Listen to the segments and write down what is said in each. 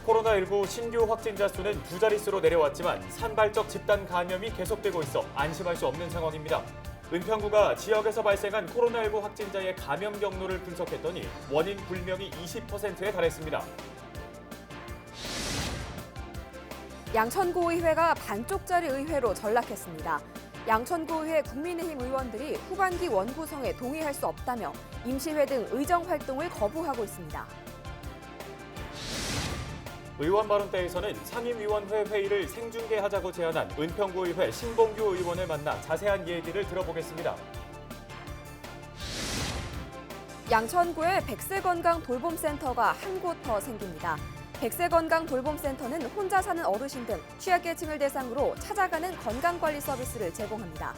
코로나19 신규 확진자 수는 두 자릿수로 내려왔지만 산발적 집단 감염이 계속되고 있어 안심할 수 없는 상황입니다. 은평구가 지역에서 발생한 코로나19 확진자의 감염 경로를 분석했더니 원인 불명이 20%에 달했습니다. 양천구의회가 반쪽짜리 의회로 전락했습니다. 양천구의회 국민의힘 의원들이 후반기 원구성에 동의할 수 없다며 임시회 등 의정 활동을 거부하고 있습니다. 의원 발언대에서는 상임위원회 회의를 생중계하자고 제안한 은평구의회 신봉규 의원을 만나 자세한 얘기를 들어보겠습니다. 양천구에 백세건강돌봄센터가 한 곳 더 생깁니다. 백세건강돌봄센터는 혼자 사는 어르신 등 취약계층을 대상으로 찾아가는 건강관리 서비스를 제공합니다.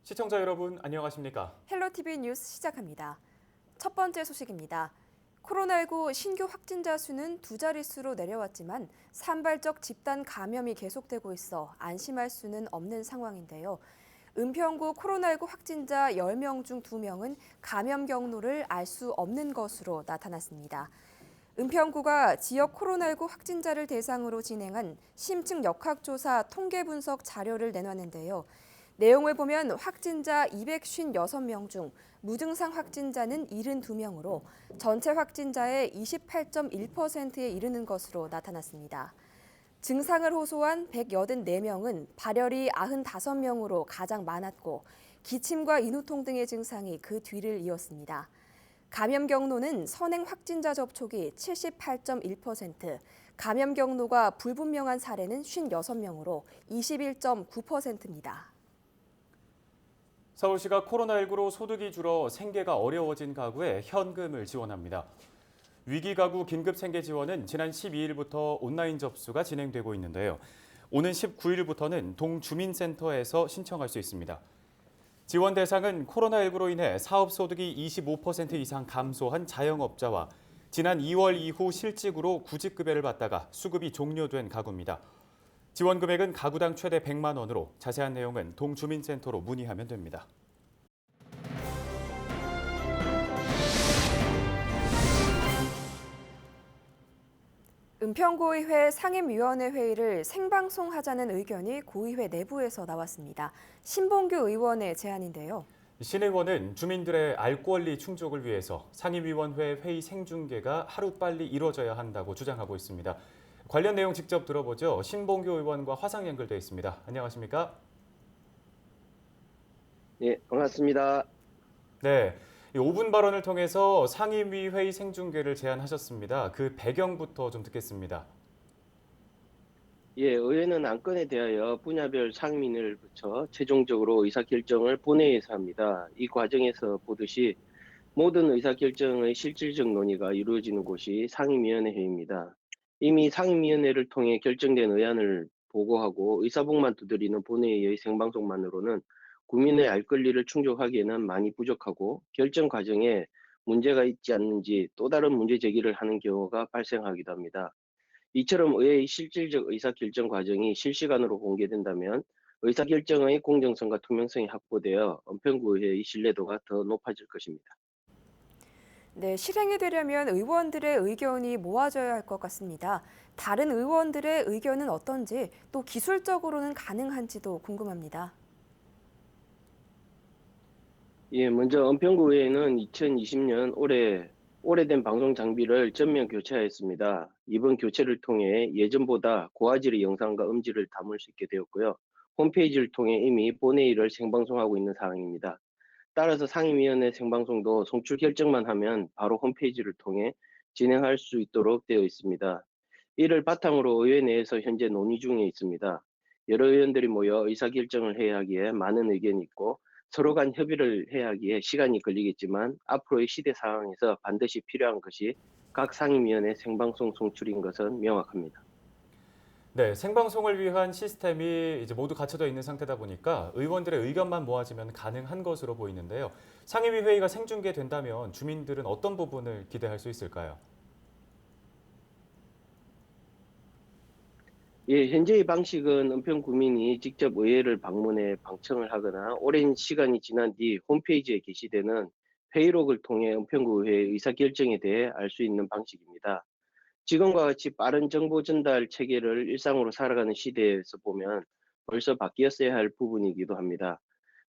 시청자 여러분 안녕하십니까? 헬로티비 뉴스 시작합니다. 첫 번째 소식입니다. 코로나19 신규 확진자 수는 두 자릿수로 내려왔지만 산발적 집단 감염이 계속되고 있어 안심할 수는 없는 상황인데요. 은평구 코로나19 확진자 10명 중 2명은 감염 경로를 알 수 없는 것으로 나타났습니다. 은평구가 지역 코로나19 확진자를 대상으로 진행한 심층 역학조사 통계 분석 자료를 내놨는데요. 내용을 보면 확진자 256명 중 무증상 확진자는 72명으로 전체 확진자의 28.1%에 이르는 것으로 나타났습니다. 증상을 호소한 184명은 발열이 95명으로 가장 많았고 기침과 인후통 등의 증상이 그 뒤를 이었습니다. 감염 경로는 선행 확진자 접촉이 78.1%, 감염 경로가 불분명한 사례는 56명으로 21.9%입니다. 서울시가 코로나19로 소득이 줄어 생계가 어려워진 가구에 현금을 지원합니다. 위기가구 긴급생계 지원은 지난 12일부터 온라인 접수가 진행되고 있는데요. 오는 19일부터는 동주민센터에서 신청할 수 있습니다. 지원 대상은 코로나19로 인해 사업소득이 25% 이상 감소한 자영업자와 지난 2월 이후 실직으로 구직급여를 받다가 수급이 종료된 가구입니다. 지원 금액은 가구당 최대 100만 원으로 자세한 내용은 동주민센터로 문의하면 됩니다. 은평구의회 상임위원회 회의를 생방송하자는 의견이 구의회 내부에서 나왔습니다. 신봉규 의원의 제안인데요. 신 의원은 주민들의 알 권리 충족을 위해서 상임위원회 회의 생중계가 하루빨리 이뤄져야 한다고 주장하고 있습니다. 관련 내용 직접 들어보죠. 신봉규 의원과 화상 연결돼 있습니다. 안녕하십니까? 네, 반갑습니다. 네, 5분 발언을 통해서 상임위 회의 생중계를 제안하셨습니다. 그 배경부터 좀 듣겠습니다. 예, 의회는 안건에 대하여 분야별 상임위를 거쳐 최종적으로 의사결정을 본회의에서 합니다. 이 과정에서 보듯이 모든 의사결정의 실질적 논의가 이루어지는 곳이 상임위원회입니다. 이미 상임위원회를 통해 결정된 의안을 보고하고 의사봉만 두드리는 본회의의 생방송만으로는 국민의 알 권리를 충족하기에는 많이 부족하고 결정 과정에 문제가 있지 않는지 또 다른 문제 제기를 하는 경우가 발생하기도 합니다. 이처럼 의회의 실질적 의사결정 과정이 실시간으로 공개된다면 의사결정의 공정성과 투명성이 확보되어 은평구의회의 신뢰도가 더 높아질 것입니다. 네, 실행이 되려면 의원들의 의견이 모아져야 할 것 같습니다. 다른 의원들의 의견은 어떤지 또 기술적으로는 가능한지도 궁금합니다. 예, 먼저 은평구의회는 2020년 오래된 방송 장비를 전면 교체하였습니다. 이번 교체를 통해 예전보다 고화질의 영상과 음질을 담을 수 있게 되었고요. 홈페이지를 통해 이미 본회의를 생방송하고 있는 상황입니다. 따라서 상임위원회 생방송도 송출 결정만 하면 바로 홈페이지를 통해 진행할 수 있도록 되어 있습니다. 이를 바탕으로 의회 내에서 현재 논의 중에 있습니다. 여러 의원들이 모여 의사결정을 해야 하기에 많은 의견이 있고 서로 간 협의를 해야 하기에 시간이 걸리겠지만 앞으로의 시대 상황에서 반드시 필요한 것이 각 상임위원회 생방송 송출인 것은 명확합니다. 네, 생방송을 위한 시스템이 이제 모두 갖춰져 있는 상태다 보니까 의원들의 의견만 모아지면 가능한 것으로 보이는데요. 상임위 회의가 생중계된다면 주민들은 어떤 부분을 기대할 수 있을까요? 예, 현재의 방식은 은평 구민이 직접 의회를 방문해 방청을 하거나 오랜 시간이 지난 뒤 홈페이지에 게시되는 회의록을 통해 은평구의회의 의사결정에 대해 알 수 있는 방식입니다. 지금과 같이 빠른 정보 전달 체계를 일상으로 살아가는 시대에서 보면 벌써 바뀌었어야 할 부분이기도 합니다.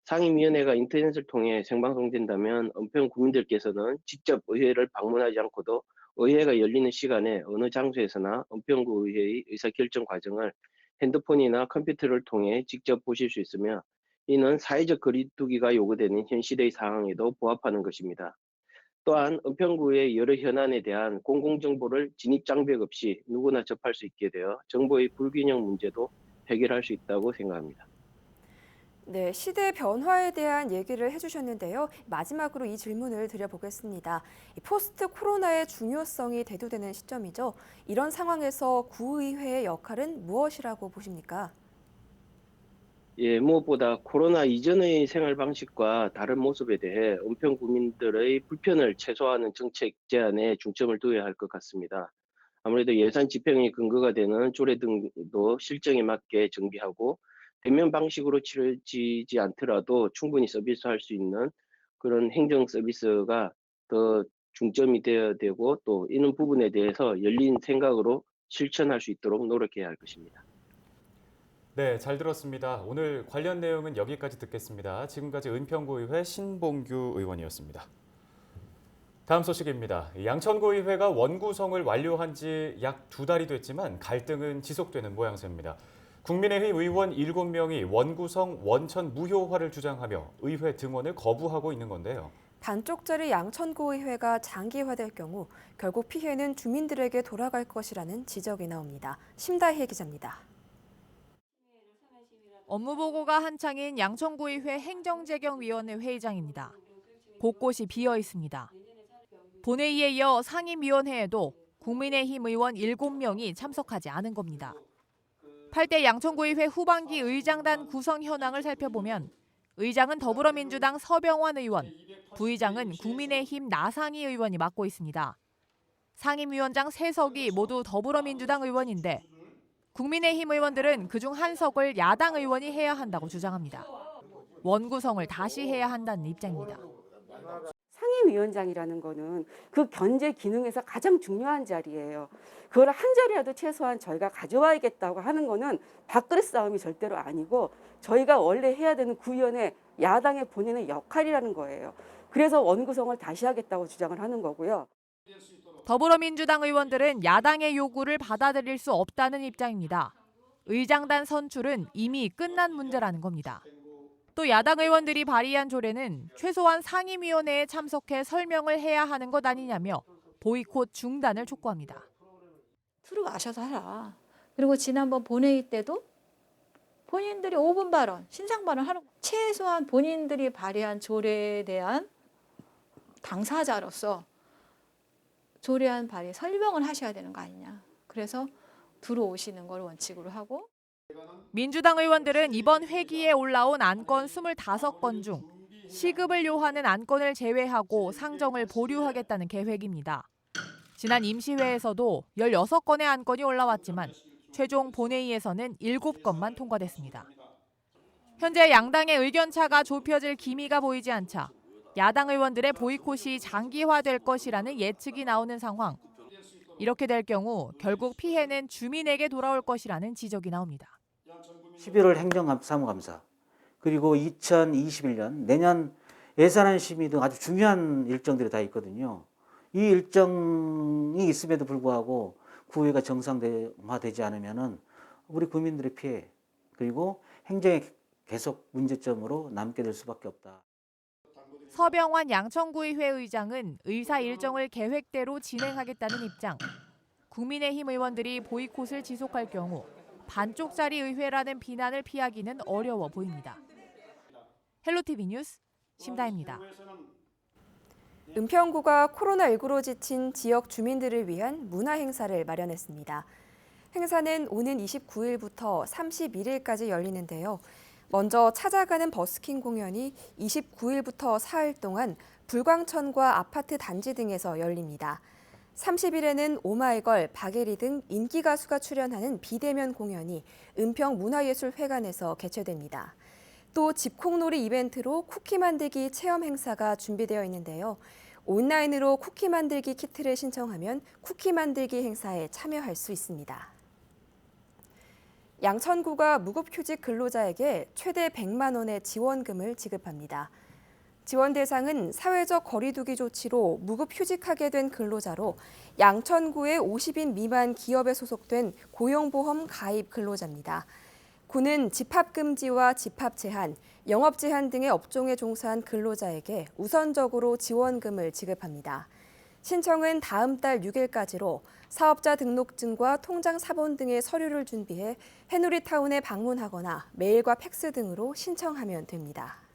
상임위원회가 인터넷을 통해 생방송된다면 은평 구민들께서는 직접 의회를 방문하지 않고도 의회가 열리는 시간에 어느 장소에서나 은평구 의회의 의사결정 과정을 핸드폰이나 컴퓨터를 통해 직접 보실 수 있으며 이는 사회적 거리두기가 요구되는 현 시대의 상황에도 부합하는 것입니다. 또한 은평구의 여러 현안에 대한 공공정보를 진입장벽 없이 누구나 접할 수 있게 되어 정보의 불균형 문제도 해결할 수 있다고 생각합니다. 네, 시대 변화에 대한 얘기를 해주셨는데요. 마지막으로 이 질문을 드려보겠습니다. 이 포스트 코로나의 중요성이 대두되는 시점이죠. 이런 상황에서 구의회의 역할은 무엇이라고 보십니까? 예, 무엇보다 코로나 이전의 생활 방식과 다른 모습에 대해 은평 구민들의 불편을 최소화하는 정책 제안에 중점을 두어야 할 것 같습니다. 아무래도 예산 집행의 근거가 되는 조례 등도 실정에 맞게 정비하고 대면 방식으로 치러지지 않더라도 충분히 서비스할 수 있는 그런 행정 서비스가 더 중점이 되어야 되고 또 이런 부분에 대해서 열린 생각으로 실천할 수 있도록 노력해야 할 것입니다. 네, 잘 들었습니다. 오늘 관련 내용은 여기까지 듣겠습니다. 지금까지 은평구의회 신봉규 의원이었습니다. 다음 소식입니다. 양천구의회가 원구성을 완료한 지 약 2달이 됐지만 갈등은 지속되는 모양새입니다. 국민의힘 의원 7명이 원구성 원천 무효화를 주장하며 의회 등원을 거부하고 있는 건데요. 반쪽짜리 양천구의회가 장기화될 경우 결국 피해는 주민들에게 돌아갈 것이라는 지적이 나옵니다. 심다혜 기자입니다. 업무 보고가 한창인 양천구의회 행정재경위원회 회의장입니다. 곳곳이 비어 있습니다. 본회의에 이어 상임위원회에도 국민의힘 의원 7명이 참석하지 않은 겁니다. 8대 양천구의회 후반기 의장단 구성 현황을 살펴보면 의장은 더불어민주당 서병환 의원, 부의장은 국민의힘 나상희 의원이 맡고 있습니다. 상임위원장 3석이 모두 더불어민주당 의원인데 국민의힘 의원들은 그중 1석을 야당 의원이 해야 한다고 주장합니다. 원구성을 다시 해야 한다는 입장입니다. 상임위원장이라는 거는 그 견제 기능에서 가장 중요한 자리예요. 그걸 한 자리라도 최소한 저희가 가져와야겠다고 하는 거는 밥그릇 싸움이 절대로 아니고 저희가 원래 해야 되는 구위원회 야당의 본인의 역할이라는 거예요. 그래서 원구성을 다시 하겠다고 주장을 하는 거고요. 더불어민주당 의원들은 야당의 요구를 받아들일 수 없다는 입장입니다. 의장단 선출은 이미 끝난 문제라는 겁니다. 또 야당 의원들이 발의한 조례는 최소한 상임위원회에 참석해 설명을 해야 하는 것 아니냐며 보이콧 중단을 촉구합니다. 들어와셔서 하라. 그리고 지난번 본회의 때도 본인들이 5분 발언, 신상 발언 하는 최소한 본인들이 발의한 조례에 대한 당사자로서 조례안 발의 설명을 하셔야 되는 거 아니냐. 그래서 들어오시는 걸 원칙으로 하고. 민주당 의원들은 이번 회기에 올라온 안건 25건 중 시급을 요하는 안건을 제외하고 상정을 보류하겠다는 계획입니다. 지난 임시회에서도 16건의 안건이 올라왔지만 최종 본회의에서는 7건만 통과됐습니다. 현재 양당의 의견차가 좁혀질 기미가 보이지 않자 야당 의원들의 보이콧이 장기화될 것이라는 예측이 나오는 상황. 이렇게 될 경우 결국 피해는 주민에게 돌아올 것이라는 지적이 나옵니다. 11월 행정사무감사 그리고 2021년 내년 예산안 심의 등 아주 중요한 일정들이 다 있거든요. 이 일정이 있음에도 불구하고 구회가 정상화되지 않으면은 우리 국민들의 피해 그리고 행정의 계속 문제점으로 남게 될 수밖에 없다. 서병환 양천구의회 의장은 의사 일정을 계획대로 진행하겠다는 입장. 국민의힘 의원들이 보이콧을 지속할 경우 반쪽짜리 의회라는 비난을 피하기는 어려워 보입니다. 헬로티비 뉴스 심다혜입니다. 은평구가 코로나19로 지친 지역 주민들을 위한 문화 행사를 마련했습니다. 행사는 오는 29일부터 31일까지 열리는데요. 먼저 찾아가는 버스킹 공연이 29일부터 사흘 동안 불광천과 아파트 단지 등에서 열립니다. 30일에는 오마이걸, 박예리 등 인기 가수가 출연하는 비대면 공연이 은평문화예술회관에서 개최됩니다. 또 집콕놀이 이벤트로 쿠키 만들기 체험 행사가 준비되어 있는데요. 온라인으로 쿠키 만들기 키트를 신청하면 쿠키 만들기 행사에 참여할 수 있습니다. 양천구가 무급휴직 근로자에게 최대 100만 원의 지원금을 지급합니다. 지원 대상은 사회적 거리두기 조치로 무급휴직하게 된 근로자로 양천구의 50인 미만 기업에 소속된 고용보험 가입 근로자입니다. 구는 집합금지와 집합제한, 영업제한 등의 업종에 종사한 근로자에게 우선적으로 지원금을 지급합니다. 신청은 다음 달 6일까지로 사업자 등록증과 통장 사본 등의 서류를 준비해 해누리타운에 방문하거나 메일과 팩스 등으로 신청하면 됩니다.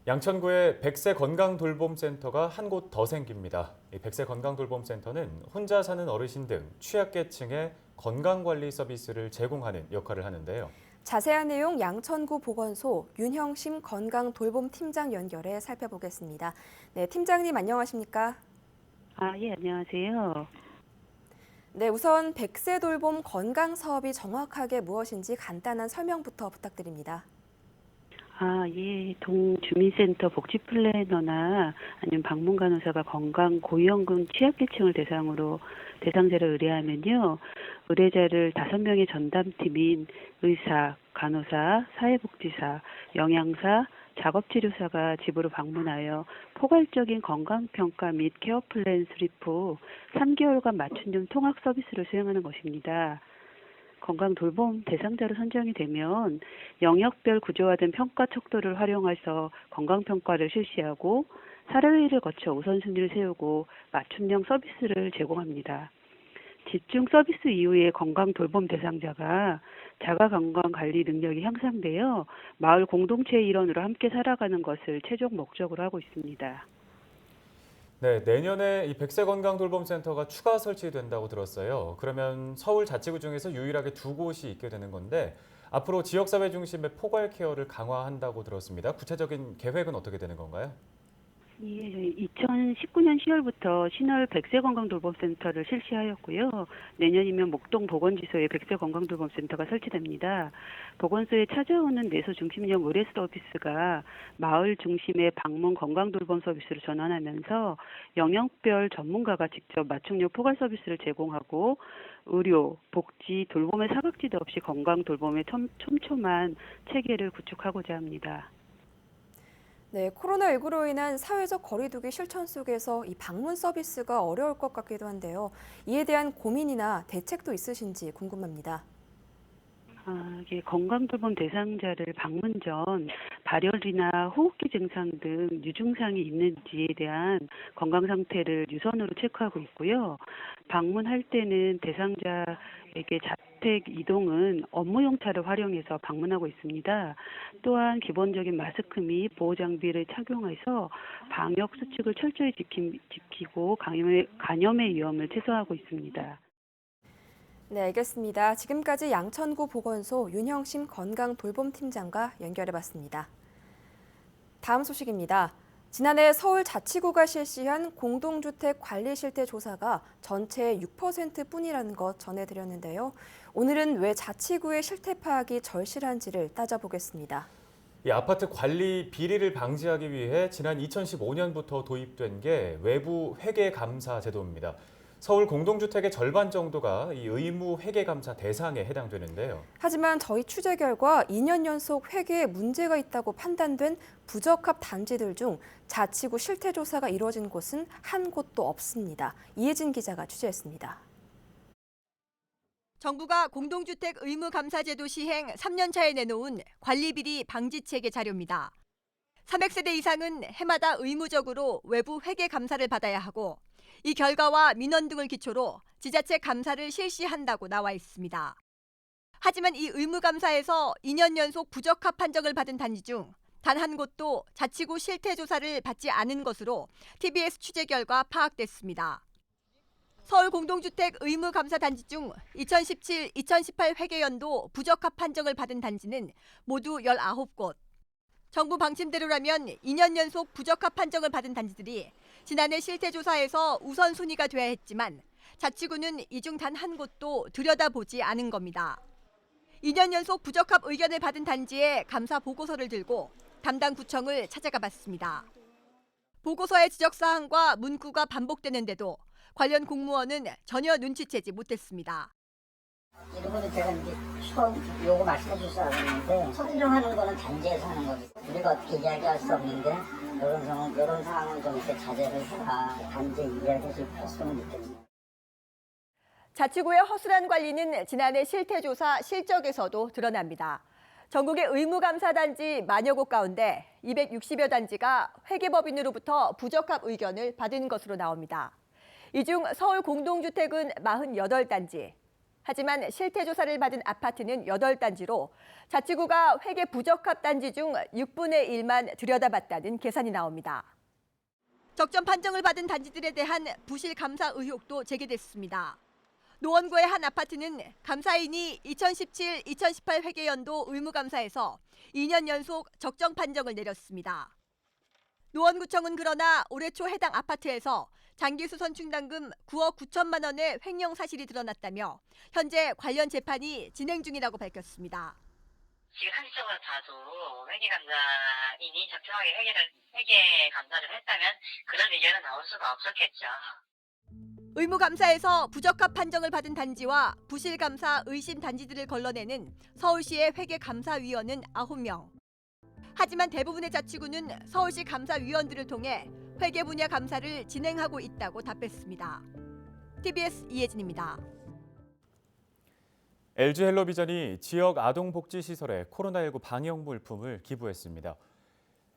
양천구에 백세 건강돌봄센터가 한 곳 더 생깁니다. 이 백세 건강돌봄센터는 혼자 사는 어르신 등 취약계층의 건강관리 서비스를 제공하는 역할을 하는데요. 자세한 내용 양천구 보건소 윤형심 건강돌봄팀장 연결해 살펴보겠습니다. 네, 팀장님 안녕하십니까? 예, 안녕하세요. 네, 우선 백세 돌봄 건강 사업이 정확하게 무엇인지 간단한 설명부터 부탁드립니다. 예, 동주민센터 복지 플래너나 아니면 방문 간호사가 건강 고위험군 취약계층을 대상자를 의뢰하면요. 의뢰자를 5명의 전담팀인 의사, 간호사, 사회복지사, 영양사, 작업치료사가 집으로 방문하여 포괄적인 건강평가 및 케어 플랜 수립 후 3개월간 맞춤형 통합 서비스를 수행하는 것입니다. 건강 돌봄 대상자로 선정이 되면 영역별 구조화된 평가 척도를 활용해서 건강평가를 실시하고 사례회의를 거쳐 우선순위를 세우고 맞춤형 서비스를 제공합니다. 집중 서비스 이후에 건강 돌봄 대상자가 자가 건강 관리 능력이 향상되어 마을 공동체의 일원으로 함께 살아가는 것을 최종 목적으로 하고 있습니다. 네, 내년에 이 백세 건강돌봄센터가 추가 설치된다고 들었어요. 그러면 서울 자치구 중에서 유일하게 2곳이 있게 되는 건데 앞으로 지역사회 중심의 포괄 케어를 강화한다고 들었습니다. 구체적인 계획은 어떻게 되는 건가요? 예, 저희 2019년 10월부터 신월 백세건강돌봄센터를 실시하였고요. 내년이면 목동 보건지소에 백세건강돌봄센터가 설치됩니다. 보건소에 찾아오는 내소 중심형 의뢰 서비스가 마을 중심의 방문 건강돌봄 서비스로 전환하면서 영역별 전문가가 직접 맞춤형 포괄 서비스를 제공하고 의료, 복지, 돌봄의 사각지대 없이 건강돌봄의 촘촘한 체계를 구축하고자 합니다. 네, 코로나19로 인한 사회적 거리두기 실천 속에서 이 방문 서비스가 어려울 것 같기도 한데요. 이에 대한 고민이나 대책도 있으신지 궁금합니다. 이게 건강돌봄 대상자를 방문 전 발열이나 호흡기 증상 등 유증상이 있는지에 대한 건강 상태를 유선으로 체크하고 있고요. 방문할 때는 대상자에게 자택 이동은 업무용 차를 활용해서 방문하고 있습니다. 또한 기본적인 마스크 및 보호 장비를 착용해서 방역 수칙을 철저히 지키고 감염의 위험을 최소화하고 있습니다. 네, 알겠습니다. 지금까지 양천구 보건소 윤형심 건강돌봄팀장과 연결해봤습니다. 다음 소식입니다. 지난해 서울자치구가 실시한 공동주택 관리 실태 조사가 전체의 6%뿐이라는 것 전해드렸는데요. 오늘은 왜 자치구의 실태 파악이 절실한지를 따져보겠습니다. 이 아파트 관리 비리를 방지하기 위해 지난 2015년부터 도입된 게 외부 회계 감사 제도입니다. 서울 공동주택의 절반 정도가 이 의무 회계 감사 대상에 해당되는데요. 하지만 저희 취재 결과 2년 연속 회계에 문제가 있다고 판단된 부적합 단지들 중 자치구 실태 조사가 이루어진 곳은 한 곳도 없습니다. 이혜진 기자가 취재했습니다. 정부가 공동주택 의무감사제도 시행 3년 차에 내놓은 관리비리 방지체계 자료입니다. 300세대 이상은 해마다 의무적으로 외부 회계 감사를 받아야 하고 이 결과와 민원 등을 기초로 지자체 감사를 실시한다고 나와 있습니다. 하지만 이 의무감사에서 2년 연속 부적합 판정을 받은 단지 중 단 한 곳도 자치구 실태조사를 받지 않은 것으로 TBS 취재 결과 파악됐습니다. 서울 공동주택 의무감사 단지 중 2017-2018 회계연도 부적합 판정을 받은 단지는 모두 19곳. 정부 방침대로라면 2년 연속 부적합 판정을 받은 단지들이 지난해 실태조사에서 우선순위가 돼야 했지만 자치구는 이 중 단 한 곳도 들여다보지 않은 겁니다. 2년 연속 부적합 의견을 받은 단지에 감사 보고서를 들고 담당 구청을 찾아가 봤습니다. 보고서의 지적사항과 문구가 반복되는데도 관련 공무원은 전혀 눈치채지 못했습니다. 이런 거는 제가 이제 처음 요거 말씀해 주셔서 알았는데 선정하는 거는 단지에서 하는 거지. 우리가 어떻게 이야기할 수 없는데 이런 상황은 좀 이렇게 자제를 해라. 단지에 이야기할 수 필요성을 느꼈네요. 자치구의 허술한 관리는 지난해 실태조사 실적에서도 드러납니다. 전국의 의무감사단지 만여 곳 가운데 260여 단지가 회계법인으로부터 부적합 의견을 받은 것으로 나옵니다. 이 중 서울 공동주택은 48단지. 하지만 실태조사를 받은 아파트는 8단지로 자치구가 회계 부적합 단지 중 6분의 1만 들여다봤다는 계산이 나옵니다. 적정 판정을 받은 단지들에 대한 부실 감사 의혹도 제기됐습니다. 노원구의 한 아파트는 감사인이 2017-2018 회계연도 의무감사에서 2년 연속 적정 판정을 내렸습니다. 노원구청은 그러나 올해 초 해당 아파트에서 장기수 선충당금 9억 9천만 원의 횡령 사실이 드러났다며 현재 관련 재판이 진행 중이라고 밝혔습니다. 지금 현실적으로 봐도 회계감사인이 적정하게 회계 감사를 했다면 그런 의견은 나올 수가 없었겠죠. 의무감사에서 부적합 판정을 받은 단지와 부실감사 의심 단지들을 걸러내는 서울시의 회계감사위원은 9명. 하지만 대부분의 자치구는 서울시 감사위원들을 통해 회계 분야 감사를 진행하고 있다고 답했습니다. TBS 이혜진입니다. LG 헬로비전이 지역 아동복지시설에 코로나19 방역 물품을 기부했습니다.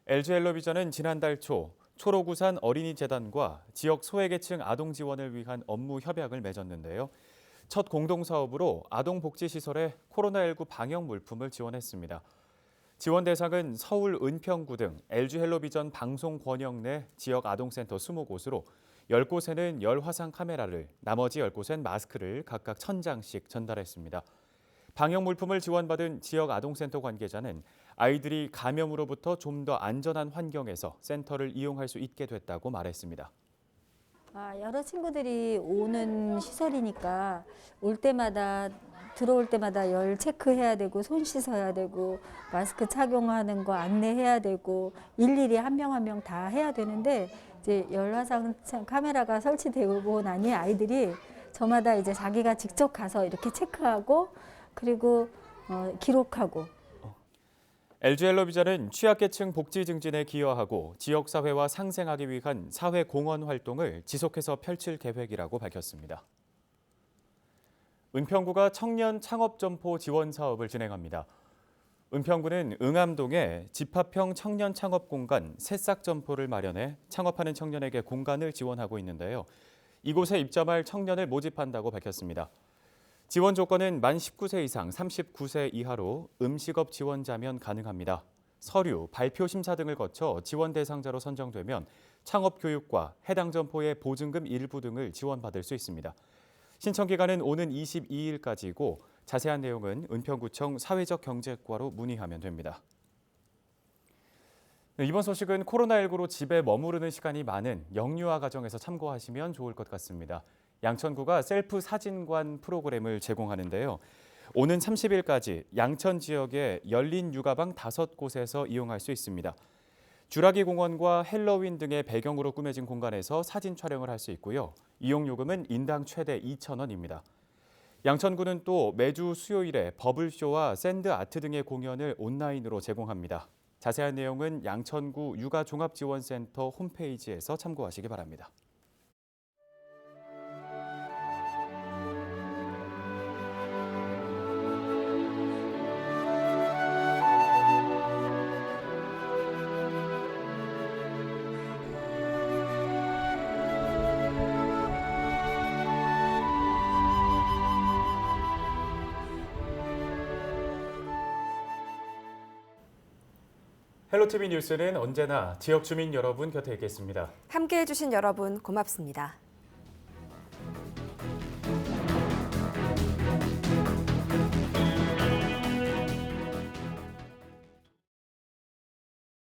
LG 헬로비전은 지난달 초 초록우산 어린이재단과 지역 소외계층 아동 지원을 위한 업무 협약을 맺었는데요. 첫 공동사업으로 아동복지시설에 코로나19 방역 물품을 지원했습니다. 지원 대상은 서울 은평구 등 LG 헬로비전 방송 권역 내 지역 아동센터 20곳으로 10곳에는 열화상 카메라를, 나머지 10곳엔 마스크를 각각 1,000장씩 전달했습니다. 방역 물품을 지원받은 지역 아동센터 관계자는 아이들이 감염으로부터 좀 더 안전한 환경에서 센터를 이용할 수 있게 됐다고 말했습니다. 여러 친구들이 오는 시설이니까 올 때마다 들어올 때마다 열 체크해야 되고 손 씻어야 되고 마스크 착용하는 거 안내해야 되고 일일이 한 명 한 명 다 해야 되는데 이제 열화상 카메라가 설치되고 나니 아이들이 저마다 이제 자기가 직접 가서 이렇게 체크하고 그리고 기록하고. LG 헬로비전은 취약계층 복지 증진에 기여하고 지역사회와 상생하기 위한 사회 공헌 활동을 지속해서 펼칠 계획이라고 밝혔습니다. 은평구가 청년 창업점포 지원 사업을 진행합니다. 은평구는 응암동에 집합형 청년 창업 공간 새싹점포를 마련해 창업하는 청년에게 공간을 지원하고 있는데요. 이곳에 입점할 청년을 모집한다고 밝혔습니다. 지원 조건은 만 19세 이상 39세 이하로 음식업 지원자면 가능합니다. 서류, 발표 심사 등을 거쳐 지원 대상자로 선정되면 창업 교육과 해당 점포의 보증금 일부 등을 지원받을 수 있습니다. 신청 기간은 오는 22일까지고 자세한 내용은 은평구청 사회적 경제과로 문의하면 됩니다. 이번 소식은 코로나19로 집에 머무르는 시간이 많은 영유아 가정에서 참고하시면 좋을 것 같습니다. 양천구가 셀프 사진관 프로그램을 제공하는데요. 오는 30일까지 양천 지역의 열린 육아방 5곳에서 이용할 수 있습니다. 주라기 공원과 헬로윈 등의 배경으로 꾸며진 공간에서 사진 촬영을 할 수 있고요. 이용 요금은 인당 최대 2,000원입니다. 양천구는 또 매주 수요일에 버블쇼와 샌드 아트 등의 공연을 온라인으로 제공합니다. 자세한 내용은 양천구 육아종합지원센터 홈페이지에서 참고하시기 바랍니다. 헬로티비 뉴스는 언제나 지역 주민 여러분 곁에 있겠습니다. 함께해 주신 여러분 고맙습니다.